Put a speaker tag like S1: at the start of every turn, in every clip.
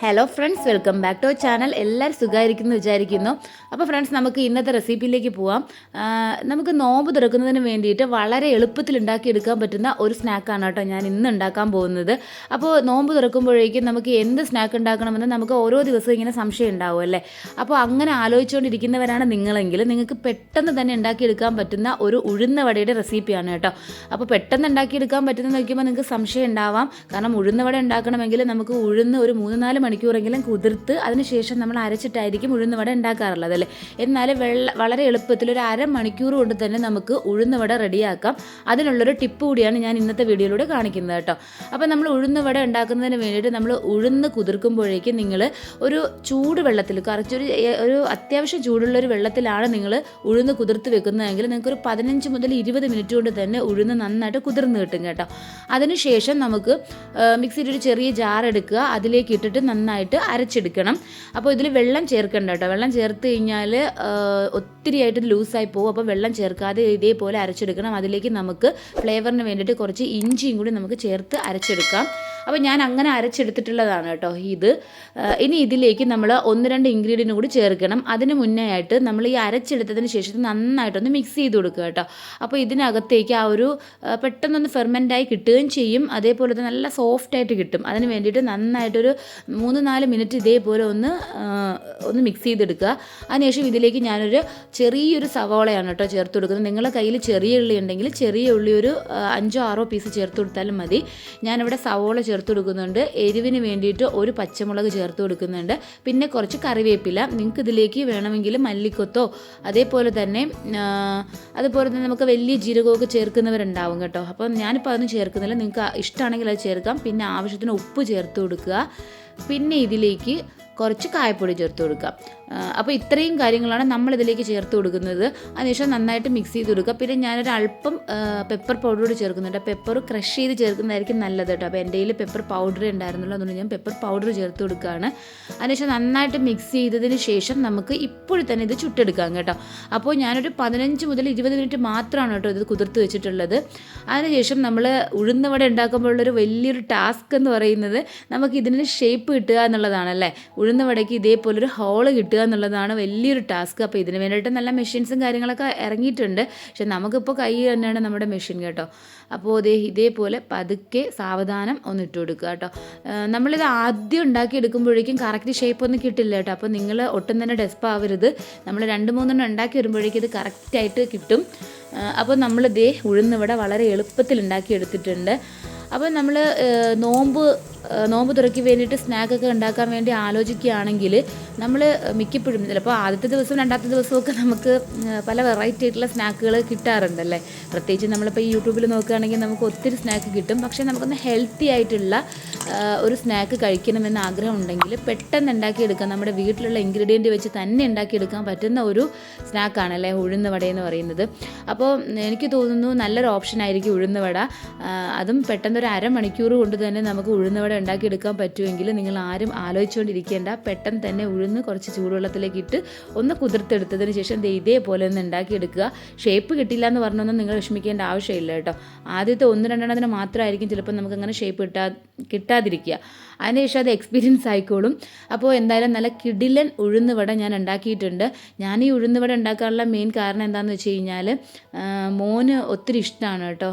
S1: Hello friends, welcome back to our channel. എല്ലാവരും സുഖമായിരിക്കുന്നു വിചാരിക്കുന്നു. അപ്പോൾ ഫ്രണ്ട്സ്, നമുക്ക് ഇന്നത്തെ റെസിപ്പിയിലേക്ക് പോവാം. നമുക്ക് നോമ്പ് തുറക്കുന്നതിന് വേണ്ടിയിട്ട് വളരെ എളുപ്പത്തിൽ ഉണ്ടാക്കിയെടുക്കാൻ പറ്റുന്ന ഒരു സ്നാക്കാണ് കേട്ടോ ഞാൻ ഇന്ന് ഉണ്ടാക്കാൻ പോകുന്നത്. അപ്പോൾ നോമ്പ് തുറക്കുമ്പോഴേക്കും നമുക്ക് എന്ത് സ്നാക്ക് ഉണ്ടാക്കണമെന്ന് നമുക്ക് ഓരോ ദിവസവും ഇങ്ങനെ സംശയം ഉണ്ടാവും അല്ലേ. അപ്പോൾ അങ്ങനെ ആലോചിച്ചുകൊണ്ടിരിക്കുന്നവരാണ് നിങ്ങളെങ്കിൽ നിങ്ങൾക്ക് പെട്ടെന്ന് തന്നെ ഉണ്ടാക്കിയെടുക്കാൻ പറ്റുന്ന ഒരു ഉഴുന്ന വടയുടെ റെസിപ്പിയാണ് കേട്ടോ. അപ്പോൾ പെട്ടെന്ന് ഉണ്ടാക്കിയെടുക്കാൻ പറ്റുന്ന നോക്കുമ്പോൾ നിങ്ങൾക്ക് സംശയം ഉണ്ടാവാം. കാരണം ഉഴുന്ന വട ഉണ്ടാക്കണമെങ്കിൽ നമുക്ക് ഉഴുന്ന് ഒരു 3-4 മണിക്കൂറെങ്കിലും കുതിർത്ത് അതിനുശേഷം നമ്മൾ അരച്ചിട്ടായിരിക്കും ഉഴുന്നുവട ഉണ്ടാക്കാറുള്ളത് അല്ലേ. എന്നാൽ വളരെ എളുപ്പത്തിൽ ഒരു അരമണിക്കൂർ കൊണ്ട് തന്നെ നമുക്ക് ഉഴുന്നുവട റെഡിയാക്കാം. അതിനുള്ളൊരു ടിപ്പ് കൂടിയാണ് ഞാൻ ഇന്നത്തെ വീഡിയോയിലൂടെ കാണിക്കുന്നത് കേട്ടോ. അപ്പോൾ നമ്മൾ ഉഴുന്നുവട ഉണ്ടാക്കുന്നതിന് വേണ്ടിയിട്ട് നമ്മൾ ഉഴുന്ന് കുതിർക്കുമ്പോഴേക്കും നിങ്ങൾ ഒരു ചൂട് വെള്ളത്തിൽ ഒരു അത്യാവശ്യം ചൂടുള്ളൊരു വെള്ളത്തിലാണ് നിങ്ങൾ ഉഴുന്ന് കുതിർത്ത് വെക്കുന്നതെങ്കിൽ നിങ്ങൾക്കൊരു 15 മുതൽ 20 മിനിറ്റ് കൊണ്ട് തന്നെ ഉഴുന്ന് നന്നായിട്ട് കുതിർന്ന് കിട്ടും കേട്ടോ. അതിനുശേഷം നമുക്ക് മിക്സിയിൽ ഒരു ചെറിയ ജാർ എടുക്കുക, അതിലേക്ക് ഇട്ടിട്ട് നന്നായിട്ട് അരച്ചെടുക്കണം. അപ്പോൾ ഇതിൽ വെള്ളം ചേർക്കണ്ട കേട്ടോ. വെള്ളം ചേർത്ത് കഴിഞ്ഞാൽ ഒത്തിരിയായിട്ട് ലൂസായി പോകും. അപ്പോൾ വെള്ളം ചേർക്കാതെ ഇതേപോലെ അരച്ചെടുക്കണം. അതിലേക്ക് നമുക്ക് ഫ്ലേവറിന് വേണ്ടിയിട്ട് കുറച്ച് ഇഞ്ചിയും കൂടി നമുക്ക് ചേർത്ത് അരച്ചെടുക്കാം. അപ്പോൾ ഞാൻ അങ്ങനെ അരച്ചെടുത്തിട്ടുള്ളതാണ് കേട്ടോ ഇത്. ഇനി ഇതിലേക്ക് നമ്മൾ 1-2 ഇൻഗ്രീഡിയൻറ്റ് കൂടി ചേർക്കണം. അതിന് മുന്നേ ആയിട്ട് നമ്മൾ ഈ അരച്ചെടുത്തതിന് ശേഷം നന്നായിട്ടൊന്ന് മിക്സ് ചെയ്ത് കൊടുക്കുക കേട്ടോ. അപ്പോൾ ഇതിനകത്തേക്ക് ആ ഒരു പെട്ടെന്നൊന്ന് ഫെർമെൻ്റായി കിട്ടുകയും ചെയ്യും. അതേപോലെ തന്നെ നല്ല സോഫ്റ്റായിട്ട് കിട്ടും. അതിന് വേണ്ടിയിട്ട് നന്നായിട്ടൊരു 3-4 മിനിറ്റ് ഇതേപോലെ ഒന്ന് മിക്സ് ചെയ്തെടുക്കുക. അതിനുശേഷം ഇതിലേക്ക് ഞാനൊരു ചെറിയൊരു സവോളയാണ് കേട്ടോ ചേർത്ത് കൊടുക്കുന്നത്. നിങ്ങളുടെ കയ്യിൽ ചെറിയ ഉള്ളി ഉണ്ടെങ്കിൽ ചെറിയ ഉള്ളി ഒരു 5-6 പീസ് ചേർത്ത് കൊടുത്താലും മതി. ഞാനിവിടെ സവോള ചേർത്ത് കൊടുക്കുന്നുണ്ട്. എരിവിന് വേണ്ടിയിട്ട് ഒരു പച്ചമുളക് ചേർത്ത് കൊടുക്കുന്നുണ്ട്. പിന്നെ കുറച്ച് കറിവേപ്പില. നിങ്ങൾക്ക് ഇതിലേക്ക് വേണമെങ്കിൽ മല്ലിക്കൊത്തോ അതുപോലെ തന്നെ നമുക്ക് വലിയ ജീരകമൊക്കെ ചേർക്കുന്നവരുണ്ടാവും കേട്ടോ. അപ്പം ഞാനിപ്പോൾ അതൊന്നും ചേർക്കുന്നില്ല. നിങ്ങൾക്ക് ഇഷ്ടമാണെങ്കിൽ അത് ചേർക്കാം. പിന്നെ ആവശ്യത്തിന് ഉപ്പ് ചേർത്ത് കൊടുക്കുക. പിന്നെ ഇതിലേക്ക് കുറച്ച് കായപ്പൊടി ചേർത്ത് കൊടുക്കുക. അപ്പോൾ ഇത്രയും കാര്യങ്ങളാണ് നമ്മളിതിലേക്ക് ചേർത്ത് കൊടുക്കുന്നത്. അതിനുശേഷം നന്നായിട്ട് മിക്സ് ചെയ്ത് കൊടുക്കുക. പിന്നെ ഞാനൊരു അല്പം പെപ്പർ പൗഡർ കൂടി ചേർക്കുന്നുണ്ട്. പെപ്പർ ക്രഷ് ചെയ്ത് ചേർക്കുന്നതായിരിക്കും നല്ലത് കേട്ടോ. അപ്പോൾ എൻ്റെ കയ്യിൽ പെപ്പർ പൗഡർ ഉണ്ടായിരുന്നുള്ളൂ, അതുകൊണ്ട് ഞാൻ പെപ്പർ പൗഡർ ചേർത്ത് കൊടുക്കുകയാണ്. അതിനുശേഷം നന്നായിട്ട് മിക്സ് ചെയ്തതിന് ശേഷം നമുക്ക് ഇപ്പോൾ തന്നെ ഇത് ചുട്ടെടുക്കാം കേട്ടോ. അപ്പോൾ ഞാനൊരു 15 മുതൽ 20 മിനിറ്റ് മാത്രമാണ് കേട്ടോ ഇത് കുതിർത്ത് വെച്ചിട്ടുള്ളത്. അതിനുശേഷം നമ്മൾ ഉഴുന്നുവട ഉണ്ടാക്കുമ്പോഴുള്ളൊരു വലിയൊരു ടാസ്ക് എന്ന് പറയുന്നത് നമുക്ക് ഇതിന് ഷേപ്പ് കിട്ടുക എന്നുള്ളതാണല്ലേ. ഉഴുന്നുവടയ്ക്ക് ഇതേപോലൊരു ഹോള് കിട്ടുക എന്നുള്ളതാണ് വലിയൊരു ടാസ്ക്. അപ്പോൾ ഇതിന് വേണ്ടിയിട്ട് നല്ല മെഷീൻസും കാര്യങ്ങളൊക്കെ ഇറങ്ങിയിട്ടുണ്ട്. പക്ഷെ നമുക്കിപ്പോൾ കൈ തന്നെയാണ് നമ്മുടെ മെഷീൻ കേട്ടോ. അപ്പോൾ ഇതേപോലെ പതുക്കെ സാവധാനം ഒന്ന് ഇട്ട് കൊടുക്കുക കേട്ടോ. നമ്മളിത് ആദ്യം ഉണ്ടാക്കി എടുക്കുമ്പോഴേക്കും കറക്റ്റ് ഷേപ്പ് ഒന്നും കിട്ടില്ല കേട്ടോ. അപ്പോൾ നിങ്ങൾ ഒട്ടും തന്നെ ഡെസ്പ് ആവരുത്. നമ്മൾ 2-3 ഉണ്ടാക്കി വരുമ്പോഴേക്കും ഇത് കറക്റ്റായിട്ട് കിട്ടും. അപ്പോൾ നമ്മൾ ഉഴുന്നുവട വളരെ എളുപ്പത്തിൽ ഉണ്ടാക്കി എടുത്തിട്ടുണ്ട്. അപ്പോൾ നമ്മൾ നോമ്പ് തുറയ്ക്ക് വേണ്ടിയിട്ട് സ്നാക്കൊക്കെ ഉണ്ടാക്കാൻ വേണ്ടി ആലോചിക്കുകയാണെങ്കിൽ നമ്മൾ മിക്കപ്പോഴും ചിലപ്പോൾ ആദ്യത്തെ ദിവസവും 2ാമത്തെ ദിവസമൊക്കെ നമുക്ക് പല വെറൈറ്റി ആയിട്ടുള്ള സ്നാക്കുകൾ കിട്ടാറുണ്ടല്ലേ. പ്രത്യേകിച്ച് നമ്മളിപ്പോൾ ഈ യൂട്യൂബിൽ നോക്കുകയാണെങ്കിൽ നമുക്ക് ഒത്തിരി സ്നാക്ക് കിട്ടും. പക്ഷേ നമുക്കൊന്ന് ഹെൽത്തി ആയിട്ടുള്ള ഒരു സ്നാക്ക് കഴിക്കണമെന്ന് ആഗ്രഹം ഉണ്ടെങ്കിൽ പെട്ടെന്ന് ഉണ്ടാക്കിയെടുക്കാം. നമ്മുടെ വീട്ടിലുള്ള ഇൻഗ്രീഡിയൻറ്റ് വെച്ച് തന്നെ ഉണ്ടാക്കിയെടുക്കാൻ പറ്റുന്ന ഒരു സ്നാക്കാണല്ലേ ഉഴുന്നുവട എന്ന് പറയുന്നത്. അപ്പോൾ എനിക്ക് തോന്നുന്നു നല്ലൊരു ഓപ്ഷൻ ആയിരിക്കും ഉഴുന്നുവട. അതും പെട്ടെന്നൊരു അരമണിക്കൂർ കൊണ്ട് തന്നെ നമുക്ക് ഉഴുന്നുവട ഉണ്ടാക്കിയെടുക്കാൻ പറ്റുമെങ്കിൽ നിങ്ങൾ ആരും ആലോചിച്ചുകൊണ്ടിരിക്കേണ്ട. പെട്ടെന്ന് തന്നെ ഉഴുന്ന് കുറച്ച് ചൂടുവെള്ളത്തിലേക്ക് ഇട്ട് ഒന്ന് കുതിർത്തെടുത്തതിന് ശേഷം ഇതേപോലെ ഒന്ന് ഉണ്ടാക്കിയെടുക്കുക. ഷേപ്പ് കിട്ടില്ല എന്ന് പറഞ്ഞൊന്നും നിങ്ങൾ വിഷമിക്കേണ്ട ആവശ്യമില്ല കേട്ടോ. ആദ്യത്തെ 1-2 മാത്രമായിരിക്കും ചിലപ്പോൾ നമുക്കങ്ങനെ ഷേപ്പ് കിട്ടാതിരിക്കുക. അതിനുശേഷം അത് എക്സ്പീരിയൻസ് ആയിക്കോളും. അപ്പോൾ എന്തായാലും നല്ല കിടിലൻ ഉഴുന്നുവട ഞാൻ ഉണ്ടാക്കിയിട്ടുണ്ട്. ഞാൻ ഈ ഉഴുന്നുവട ഉണ്ടാക്കാനുള്ള മെയിൻ കാരണം എന്താണെന്ന് വെച്ച് കഴിഞ്ഞാൽ മോന് ഒത്തിരി ഇഷ്ടമാണ് കേട്ടോ.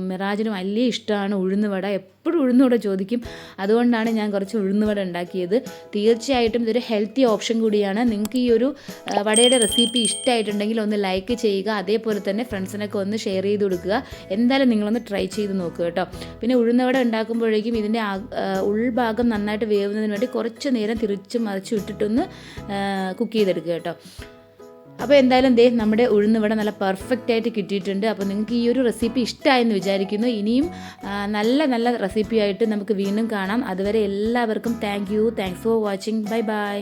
S1: മിറാജിന് വലിയ ഇഷ്ടമാണ് ഉഴുന്നുവട. എപ്പോഴും ഉഴുന്നുവട ചോദിക്കും. അതുകൊണ്ടാണ് ഞാൻ കുറച്ച് ഉഴുന്നുവട ഉണ്ടാക്കിയത്. തീർച്ചയായിട്ടും ഇതൊരു ഹെൽത്തി ഓപ്ഷൻ കൂടിയാണ്. നിങ്ങൾക്ക് ഈ ഒരു വടയുടെ റെസിപ്പി ഇഷ്ടമായിട്ടുണ്ടെങ്കിൽ ഒന്ന് ലൈക്ക് ചെയ്യുക. അതേപോലെ തന്നെ ഫ്രണ്ട്സിനൊക്കെ ഒന്ന് ഷെയർ ചെയ്ത് കൊടുക്കുക. എന്തായാലും നിങ്ങളൊന്ന് ട്രൈ ചെയ്ത് നോക്കുക കേട്ടോ. പിന്നെ ഉഴുന്നുവട ഉണ്ടാക്കുമ്പോഴേക്കും ഇതിൻ്റെ ഉൾഭാഗം നന്നായിട്ട് വേവുന്നതിന് വേണ്ടി കുറച്ച് നേരം തിരിച്ചും മറിച്ചും ഇട്ടിട്ടൊന്ന് കുക്ക് ചെയ്തെടുക്കുക കേട്ടോ. അപ്പോൾ എന്തായാലും നമ്മുടെ ഉഴുന്നുവട നല്ല പെർഫെക്റ്റ് ആയിട്ട് കിട്ടിയിട്ടുണ്ട്. അപ്പോൾ നിങ്ങൾക്ക് ഈ ഒരു റെസിപ്പി ഇഷ്ടമായെന്ന് വിചാരിക്കുന്നു. ഇനിയും നല്ല റെസിപ്പിയായിട്ട് നമുക്ക് വീണ്ടും കാണാം. അതുവരെ എല്ലാവർക്കും താങ്ക്സ് ഫോർ വാച്ചിങ്. ബൈ.